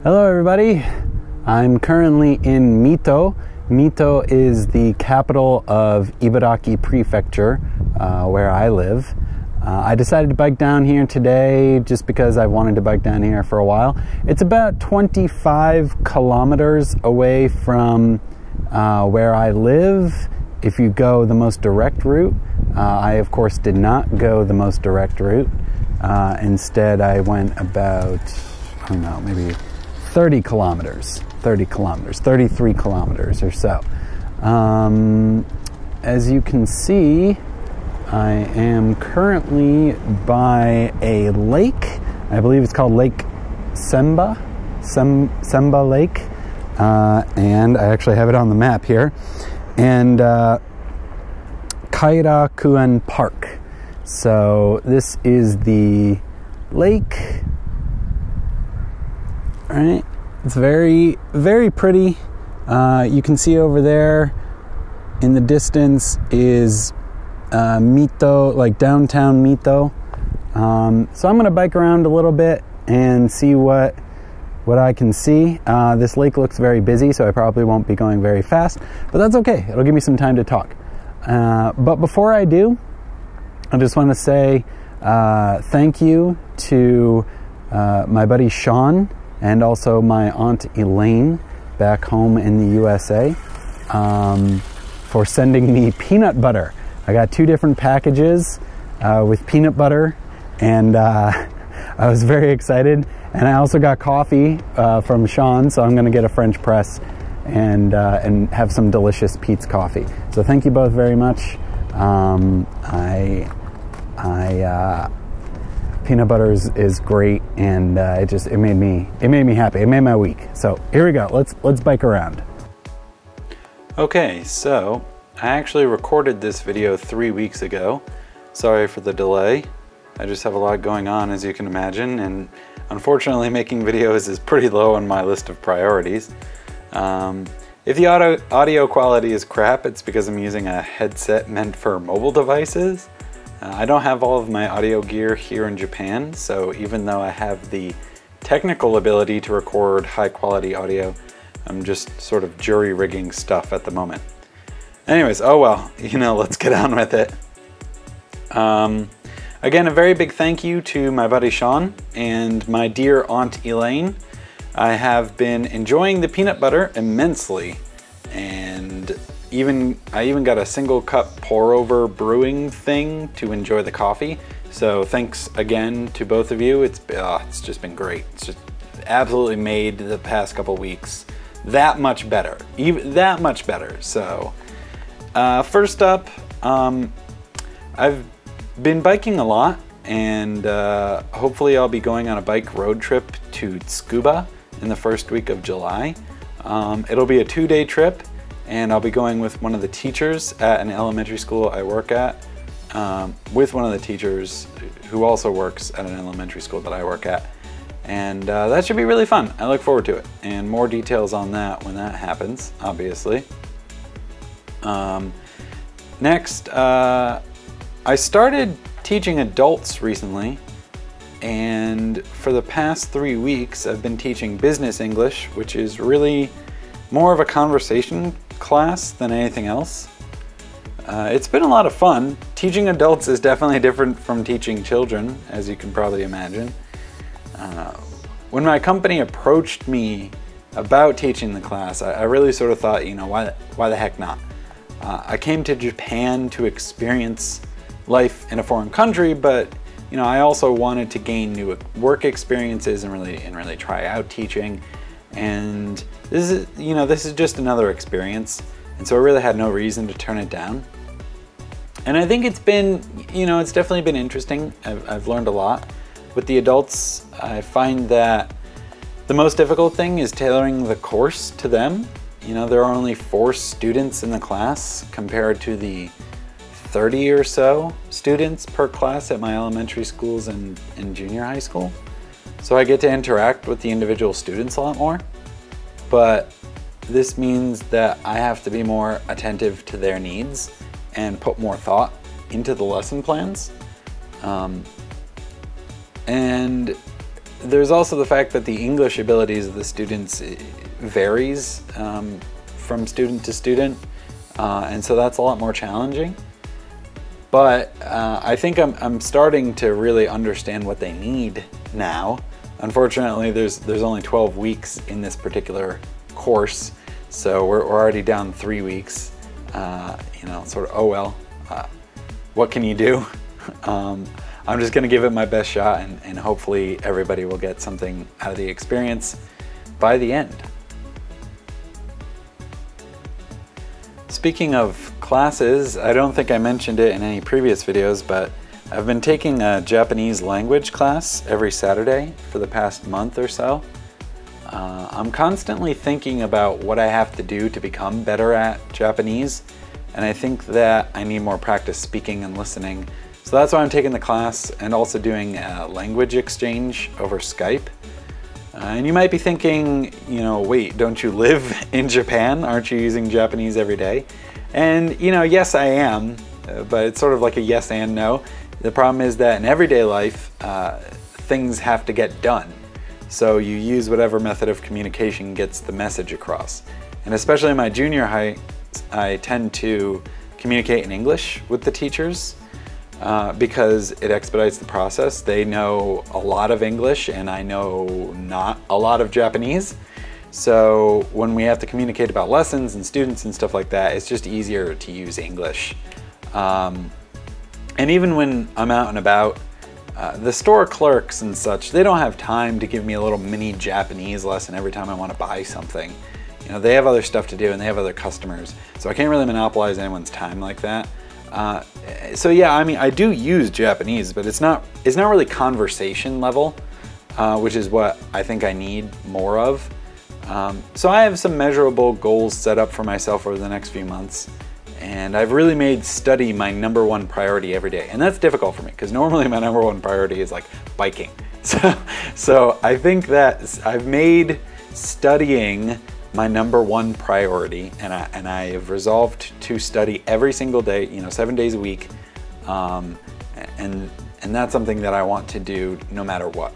Hello everybody, I'm currently in Mito. Mito is the capital of Ibaraki Prefecture, where I live. I decided to bike down here today just because I wanted to bike down here for a while. It's about 25 kilometers away from where I live if you go the most direct route. I of course did not go the most direct route. Instead I went about, I don't know, maybe 33 kilometers or so. As you can see, I am currently by a lake. I believe it's called Lake Semba Lake. And I actually have it on the map here. And Kairakuan Park. So this is the lake. All right, it's very, very pretty. You can see over there in the distance is Mito, like downtown Mito. So I'm gonna bike around a little bit and see what I can see. This lake looks very busy, so I probably won't be going very fast, but that's okay. It'll give me some time to talk. But before I do, I just want to say thank you to my buddy Sean and also my aunt Elaine back home in the USA for sending me peanut butter. I got 2 different packages with peanut butter, and I was very excited. And I also got coffee from Sean, so I'm going to get a French press and have some delicious Pete's coffee. So thank you both very much. Peanut butter is great, and it made me happy. It made my week. So here we go. Let's bike around. Okay, so I actually recorded this video 3 weeks ago. Sorry for the delay. I just have a lot going on, as you can imagine, and unfortunately making videos is pretty low on my list of priorities. If the audio quality is crap, it's because I'm using a headset meant for mobile devices. I don't have all of my audio gear here in Japan, so even though I have the technical ability to record high quality audio, I'm just sort of jury rigging stuff at the moment. Anyways, oh well, let's get on with it. Again, a very big thank you to my buddy Sean and my dear Aunt Elaine. I have been enjoying the peanut butter immensely, and I even got a single cup pour over brewing thing to enjoy the coffee. So thanks again to both of you. It's just been great. It's just absolutely made the past couple weeks that much better, even that much better. So first up, I've been biking a lot, and hopefully I'll be going on a bike road trip to Tsukuba in the first week of July. It'll be a 2-day trip, and I'll be going with one of the teachers at an elementary school I work at, with one of the teachers who also works at an elementary school that I work at. And that should be really fun. I look forward to it. And more details on that when that happens, obviously. Next, I started teaching adults recently, and for the past 3 weeks I've been teaching business English, which is really more of a conversation class than anything else. It's been a lot of fun. Teaching adults is definitely different from teaching children, as you can probably imagine. When my company approached me about teaching the class, I really sort of thought, why the heck not? I came to Japan to experience life in a foreign country, but I also wanted to gain new work experiences and really try out teaching. And this is just another experience, and so I really had no reason to turn it down. And I think it's been, it's definitely been interesting. I've learned a lot. With the adults, I find that the most difficult thing is tailoring the course to them. There are only 4 students in the class compared to the 30 or so students per class at my elementary schools and junior high school. So I get to interact with the individual students a lot more, but this means that I have to be more attentive to their needs and put more thought into the lesson plans. And there's also the fact that the English abilities of the students varies from student to student, and so that's a lot more challenging. But I think I'm starting to really understand what they need now. Unfortunately, there's only 12 weeks in this particular course, so we're already down 3 weeks. You know, sort of, oh well, what can you do? I'm just gonna give it my best shot, and hopefully everybody will get something out of the experience by the end. Speaking of classes, I don't think I mentioned it in any previous videos, but I've been taking a Japanese language class every Saturday for the past month or so. I'm constantly thinking about what I have to do to become better at Japanese, and I think that I need more practice speaking and listening. So that's why I'm taking the class, and also doing a language exchange over Skype. And you might be thinking, you know, wait, don't you live in Japan? Aren't you using Japanese every day? And, you know, yes, I am, but it's sort of like a yes and no. The problem is that in everyday life, things have to get done. So you use whatever method of communication gets the message across. And especially in my junior high, I tend to communicate in English with the teachers because it expedites the process. They know a lot of English and I know not a lot of Japanese. So when we have to communicate about lessons and students and stuff like that, it's just easier to use English. And even when I'm out and about, the store clerks and such, they don't have time to give me a little mini Japanese lesson every time I want to buy something. You know, they have other stuff to do and they have other customers. So I can't really monopolize anyone's time like that. So yeah, I mean, I do use Japanese, but it's not really conversation level, which is what I think I need more of. So I have some measurable goals set up for myself over the next few months, and I've really made study my #1 priority every day. And that's difficult for me because normally my #1 priority is like biking. So I think that I've made studying my #1 priority, and I have resolved to study every single day, you know, 7 days a week, and that's something that I want to do no matter what.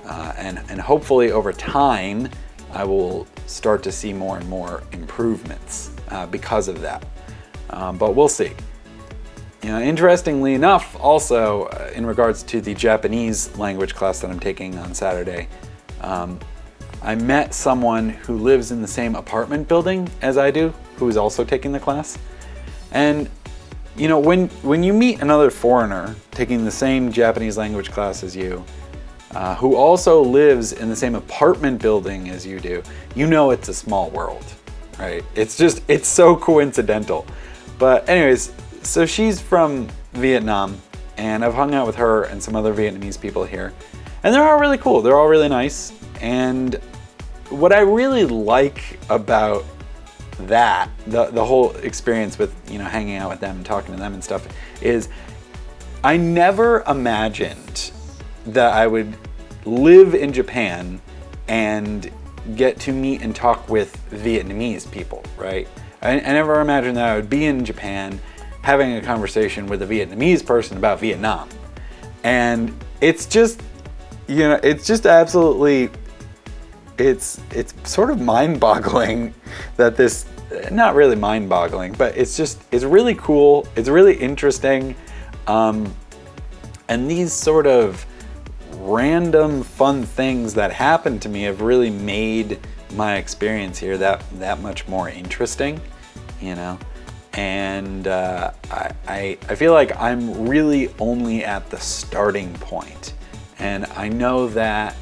And hopefully over time, I will start to see more and more improvements because of that. But we'll see. You know, interestingly enough, also in regards to the Japanese language class that I'm taking on Saturday, I met someone who lives in the same apartment building as I do, who is also taking the class. And you know, when you meet another foreigner taking the same Japanese language class as you, who also lives in the same apartment building as you do, you know it's a small world, right? It's so coincidental. But anyways, so she's from Vietnam, and I've hung out with her and some other Vietnamese people here. And they're all really cool, they're all really nice. And what I really like about that, the whole experience with, you know, hanging out with them and talking to them and stuff, is I never imagined that I would live in Japan and get to meet and talk with Vietnamese people, right? I never imagined that I would be in Japan having a conversation with a Vietnamese person about Vietnam. And it's just, you know, it's just absolutely, it's sort of mind-boggling that this, not really mind-boggling, but it's really cool, it's really interesting, and these sort of random fun things that happen to me have really made my experience here that much more interesting, you know. And I feel like I'm really only at the starting point, and I know that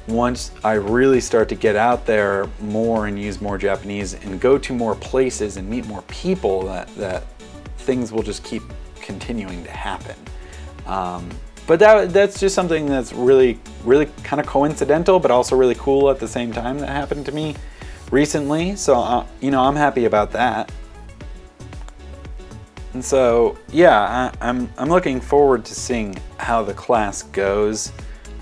once I really start to get out there more and use more Japanese and go to more places and meet more people, that things will just keep continuing to happen. But that's just something that's really kind of coincidental, but also really cool at the same time, that happened to me recently. So you know, I'm happy about that. And so yeah, I'm looking forward to seeing how the class goes.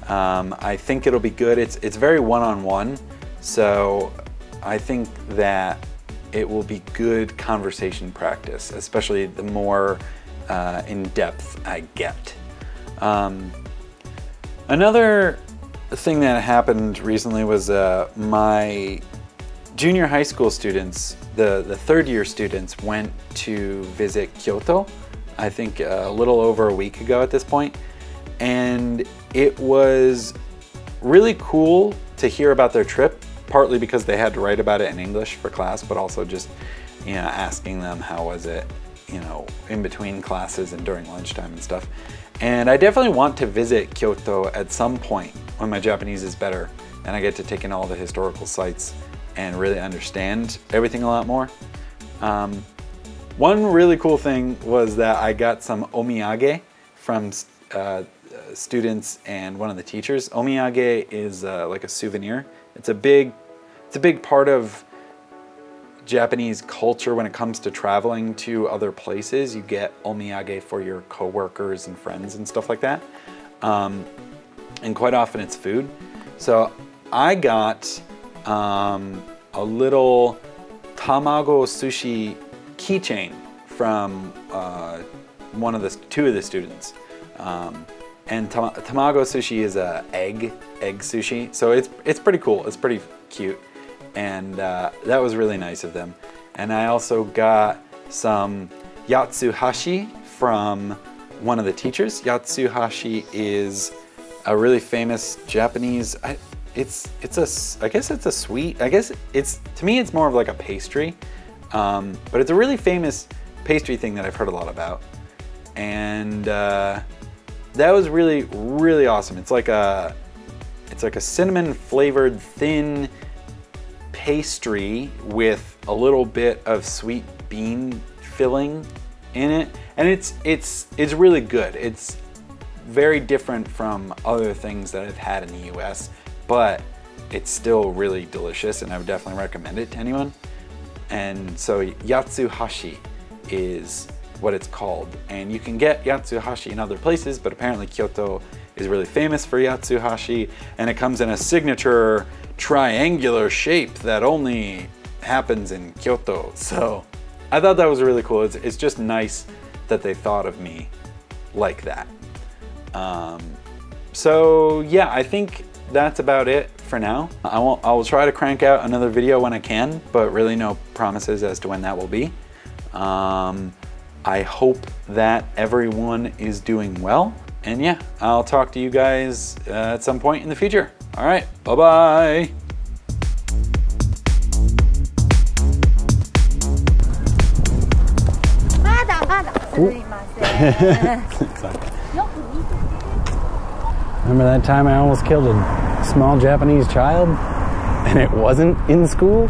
I think it'll be good. It's very one-on-one, so I think that it will be good conversation practice, especially the more in depth I get. Another thing that happened recently was my junior high school students, the third year students, went to visit Kyoto, I think a little over a week ago at this point. And it was really cool to hear about their trip, partly because they had to write about it in English for class, but also just, you know, asking them how was it, you know, in between classes and during lunchtime and stuff. And I definitely want to visit Kyoto at some point when my Japanese is better and I get to take in all the historical sites and really understand everything a lot more. One really cool thing was that I got some omiyage from students and one of the teachers. Omiyage is like a souvenir. It's a big part of Japanese culture when it comes to traveling to other places. You get omiyage for your coworkers and friends and stuff like that. And quite often it's food. So I got a little tamago sushi keychain from two of the students. And tamago sushi is a egg sushi. So it's pretty cool. It's pretty cute. And that was really nice of them. And I also got some yatsuhashi from one of the teachers. Yatsuhashi is a really famous Japanese, I guess it's a sweet, I guess to me it's more of like a pastry, but it's a really famous pastry thing that I've heard a lot about. And that was really, really awesome. It's like a cinnamon flavored thin pastry with a little bit of sweet bean filling in it, and it's really good. It's very different from other things that I've had in the US, but it's still really delicious, and I would definitely recommend it to anyone. And so yatsuhashi is what it's called, and you can get yatsuhashi in other places, but apparently Kyoto is really famous for yatsuhashi, and it comes in a signature triangular shape that only happens in Kyoto. So I thought that was really cool. It's just nice that they thought of me like that. So yeah, I think that's about it for now. I will try to crank out another video when I can, but really no promises as to when that will be. I hope that everyone is doing well. And yeah, I'll talk to you guys at some point in the future. All right, bye-bye. Remember that time I almost killed a small Japanese child and it wasn't in school?